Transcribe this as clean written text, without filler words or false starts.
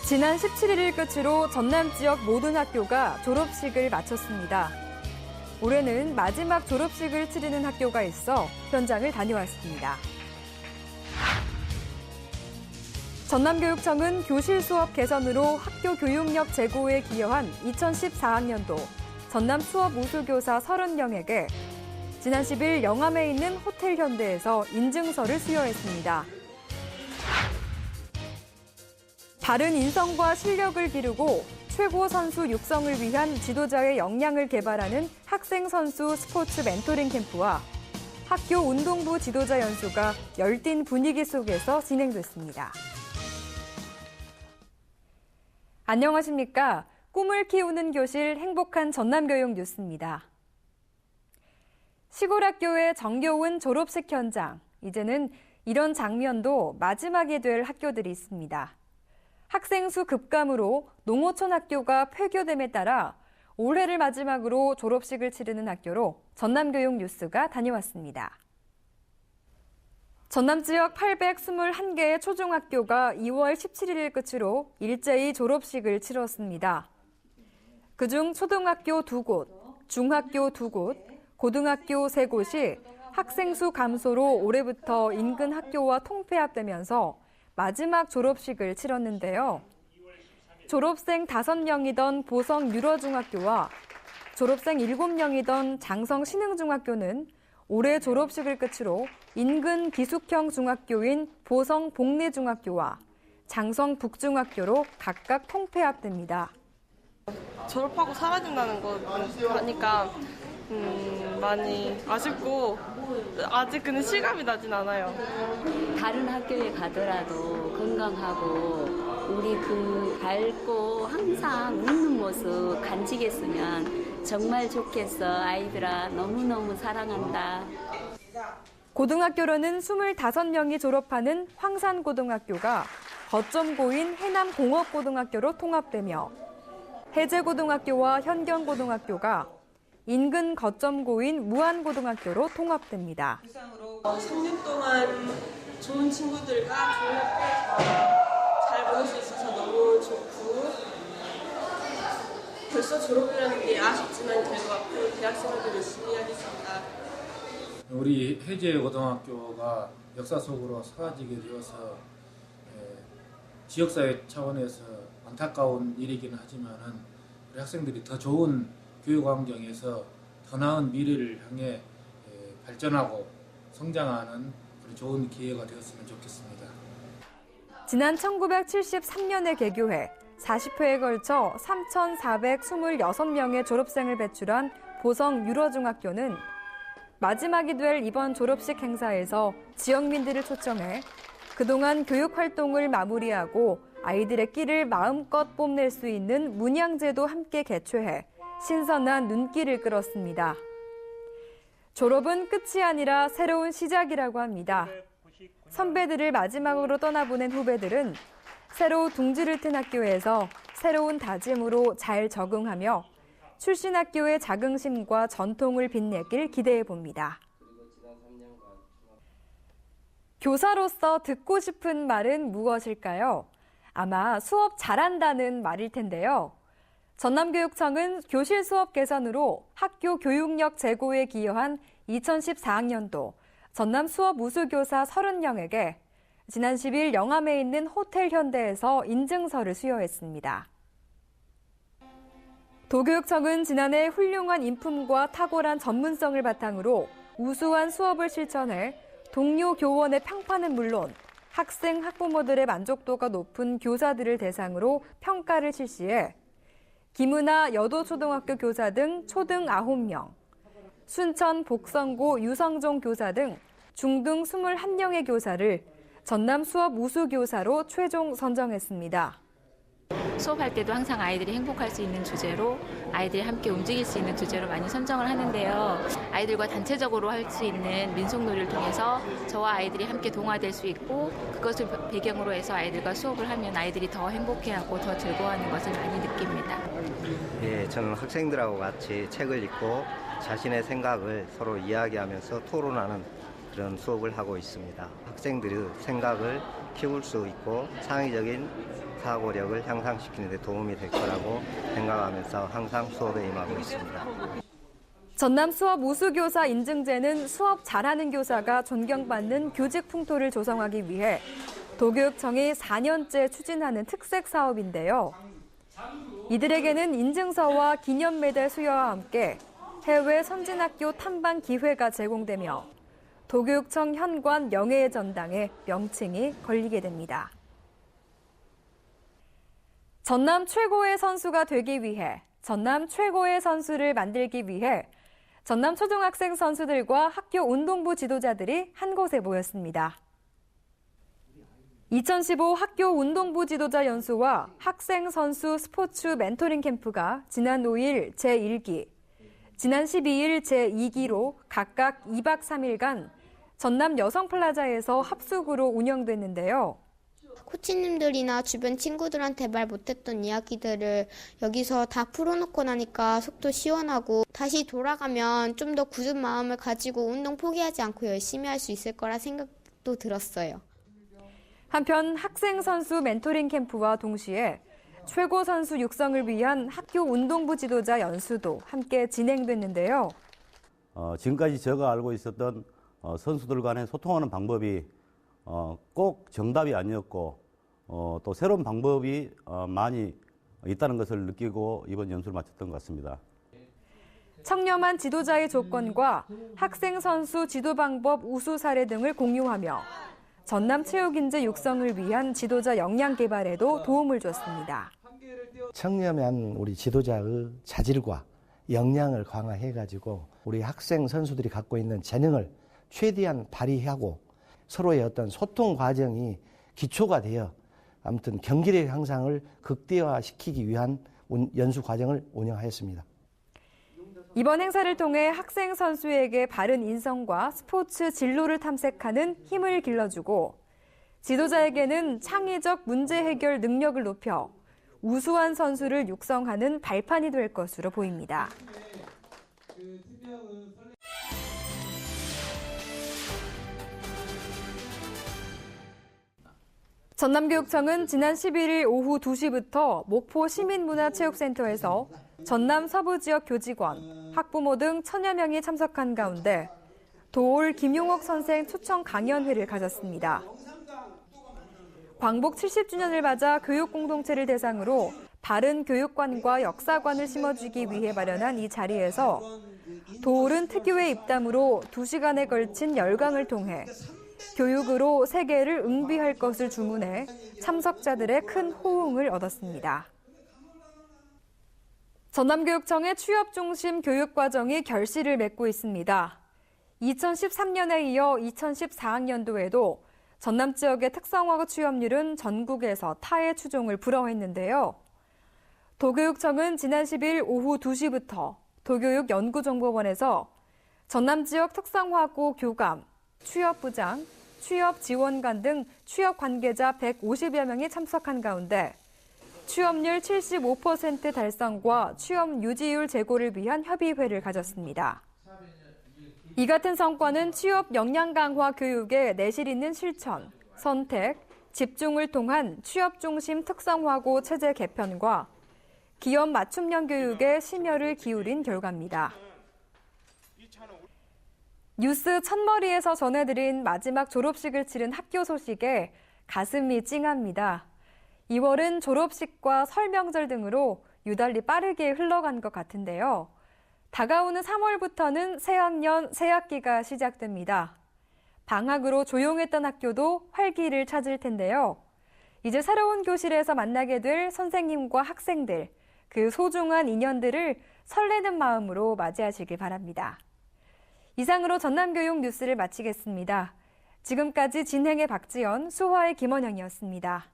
지난 17일을 끝으로 전남 지역 모든 학교가 졸업식을 마쳤습니다. 올해는 마지막 졸업식을 치르는 학교가 있어 현장을 다녀왔습니다. 전남교육청은 교실 수업 개선으로 학교 교육력 제고에 기여한 2014학년도 전남 수업 우수교사 30명에게 지난 10일 영암에 있는 호텔 현대에서 인증서를 수여했습니다. 바른 인성과 실력을 기르고 최고 선수 육성을 위한 지도자의 역량을 개발하는 학생 선수 스포츠 멘토링 캠프와 학교 운동부 지도자 연수가 열띤 분위기 속에서 진행됐습니다. 안녕하십니까? 꿈을 키우는 교실 행복한 전남교육 뉴스입니다. 시골 학교의 정겨운 졸업식 현장, 이제는 이런 장면도 마지막이 될 학교들이 있습니다. 학생 수 급감으로 농어촌 학교가 폐교됨에 따라 올해를 마지막으로 졸업식을 치르는 학교로 전남교육 뉴스가 다녀왔습니다. 전남 지역 821개의 초중학교가 2월 17일을 끝으로 일제히 졸업식을 치렀습니다. 그중 초등학교 2곳, 중학교 2곳, 고등학교 3곳이 학생 수 감소로 올해부터 인근 학교와 통폐합되면서 마지막 졸업식을 치렀는데요. 졸업생 5명이던 보성 유러중학교와 졸업생 7명이던 장성 신흥중학교는 올해 졸업식을 끝으로 인근 기숙형 중학교인 보성 복내중학교와 장성 북중학교로 각각 통폐합됩니다. 졸업하고 사라진다는 거 보니까 많이 아쉽고 아직은 실감이 나진 않아요. 다른 학교에 가더라도 건강하고 우리 그 밝고 항상 웃는 모습 간직했으면 정말 좋겠어. 아이들아 너무너무 사랑한다. 고등학교로는 25명이 졸업하는 황산고등학교가 거점고인 해남공업고등학교로 통합되며 해제고등학교와 현경고등학교가 인근 거점고인 무안고등학교로 통합됩니다. 이상으로 3년 동안 좋은 친구들과 좋은 학교에서 잘 보낼 수 있어서 너무 좋고 벌써 졸업이라는 게 아쉽지만 그래도 앞으로 대학생활도 열심히 하겠습니다. 우리 해제고등학교가 역사 속으로 사라지게 되어서 지역사회 차원에서 안타까운 일이기는 하지만은 우리 학생들이 더 좋은 교육 환경에서 더 나은 미래를 향해 발전하고 성장하는 그런 좋은 기회가 되었으면 좋겠습니다. 지난 1973년에 개교해 40회에 걸쳐 3,426명의 졸업생을 배출한 보성 유러중학교는 마지막이 될 이번 졸업식 행사에서 지역민들을 초청해 그동안 교육 활동을 마무리하고 아이들의 끼를 마음껏 뽐낼 수 있는 문양제도 함께 개최해 신선한 눈길을 끌었습니다. 졸업은 끝이 아니라 새로운 시작이라고 합니다. 선배들을 마지막으로 떠나보낸 후배들은 새로 둥지를 튼 학교에서 새로운 다짐으로 잘 적응하며 출신 학교의 자긍심과 전통을 빛내길 기대해 봅니다. 교사로서 듣고 싶은 말은 무엇일까요? 아마 수업 잘한다는 말일 텐데요. 전남교육청은 교실 수업 개선으로 학교 교육력 제고에 기여한 2014학년도 전남 수업 우수교사 30명에게 지난 10일 영암에 있는 호텔 현대에서 인증서를 수여했습니다. 도교육청은 지난해 훌륭한 인품과 탁월한 전문성을 바탕으로 우수한 수업을 실천해 동료 교원의 평판은 물론 학생, 학부모들의 만족도가 높은 교사들을 대상으로 평가를 실시해 김은하 여도초등학교 교사 등 초등 9명, 순천 복성고 유성종 교사 등 중등 21명의 교사를 전남 수업 우수교사로 최종 선정했습니다. 수업할 때도 항상 아이들이 행복할 수 있는 주제로 아이들이 함께 움직일 수 있는 주제로 많이 선정을 하는데요. 아이들과 단체적으로 할 수 있는 민속놀이를 통해서 저와 아이들이 함께 동화될 수 있고 그것을 배경으로 해서 아이들과 수업을 하면 아이들이 더 행복해하고 더 즐거워하는 것을 많이 느낍니다. 예, 저는 학생들하고 같이 책을 읽고 자신의 생각을 서로 이야기하면서 토론하는 그런 수업을 하고 있습니다. 학생들의 생각을 키울 수 있고 창의적인 사고력을 향상시키는 데 도움이 될 거라고 생각하면서 항상 수업에 임하고 있습니다. 전남 수업 우수교사 인증제는 수업 잘하는 교사가 존경받는 교직 풍토를 조성하기 위해 도교육청이 4년째 추진하는 특색 사업인데요. 이들에게는 인증서와 기념 메달 수여와 함께 해외 선진학교 탐방 기회가 제공되며 도교육청 현관 명예의 전당에 명칭이 걸리게 됩니다. 전남 최고의 선수가 되기 위해, 전남 최고의 선수를 만들기 위해 전남 초등학생 선수들과 학교 운동부 지도자들이 한 곳에 모였습니다. 2015 학교 운동부 지도자 연수와 학생 선수 스포츠 멘토링 캠프가 지난 5일 제1기, 지난 12일 제2기로 각각 2박 3일간 전남 여성플라자에서 합숙으로 운영됐는데요. 코치님들이나 주변 친구들한테 말 못했던 이야기들을 여기서 다 풀어놓고 나니까 속도 시원하고 다시 돌아가면 좀 더 굳은 마음을 가지고 운동 포기하지 않고 열심히 할 수 있을 거라 생각도 들었어요. 한편 학생 선수 멘토링 캠프와 동시에 최고 선수 육성을 위한 학교 운동부 지도자 연수도 함께 진행됐는데요. 지금까지 제가 알고 있었던 선수들 간에 소통하는 방법이 꼭 정답이 아니었고 또 새로운 방법이 많이 있다는 것을 느끼고 이번 연수를 마쳤던 것 같습니다. 청렴한 지도자의 조건과 학생 선수 지도 방법 우수 사례 등을 공유하며 전남 체육인재 육성을 위한 지도자 역량 개발에도 도움을 줬습니다. 청렴한 우리 지도자의 자질과 역량을 강화해가지고 우리 학생 선수들이 갖고 있는 재능을 최대한 발휘하고 서로의 어떤 소통 과정이 기초가 되어 아무튼 경기력 향상을 극대화시키기 위한 연수 과정을 운영하였습니다. 이번 행사를 통해 학생 선수에게 바른 인성과 스포츠 진로를 탐색하는 힘을 길러주고 지도자에게는 창의적 문제 해결 능력을 높여 우수한 선수를 육성하는 발판이 될 것으로 보입니다. 전남교육청은 지난 11일 오후 2시부터 목포 시민문화체육센터에서 전남 서부 지역 교직원, 학부모 등 1000여 명이 참석한 가운데 도올 김용옥 선생 초청 강연회를 가졌습니다. 광복 70주년을 맞아 교육 공동체를 대상으로 바른 교육관과 역사관을 심어주기 위해 마련한 이 자리에서 도올은 특유의 입담으로 2시간에 걸친 열강을 통해 교육으로 세계를 응비할 것을 주문해 참석자들의 큰 호응을 얻었습니다. 전남교육청의 취업중심 교육과정이 결실을 맺고 있습니다. 2013년에 이어 2014학년도에도 전남 지역의 특성화 취업률은 전국에서 타의 추종을 불허했는데요. 도교육청은 지난 10일 오후 2시부터 도교육연구정보원에서 전남 지역 특성화고 교감, 취업부장, 취업지원관 등 취업 관계자 150여 명이 참석한 가운데 취업률 75% 달성과 취업 유지율 제고를 위한 협의회를 가졌습니다. 이 같은 성과는 취업 역량 강화 교육의 내실 있는 실천, 선택, 집중을 통한 취업 중심 특성화고 체제 개편과 기업 맞춤형 교육에 심혈을 기울인 결과입니다. 뉴스 첫머리에서 전해드린 마지막 졸업식을 치른 학교 소식에 가슴이 찡합니다. 2월은 졸업식과 설 명절 등으로 유달리 빠르게 흘러간 것 같은데요. 다가오는 3월부터는 새학년, 새학기가 시작됩니다. 방학으로 조용했던 학교도 활기를 찾을 텐데요. 이제 새로운 교실에서 만나게 될 선생님과 학생들, 그 소중한 인연들을 설레는 마음으로 맞이하시길 바랍니다. 이상으로 전남교육 뉴스를 마치겠습니다. 지금까지 진행의 박지연, 수화의 김원영이었습니다.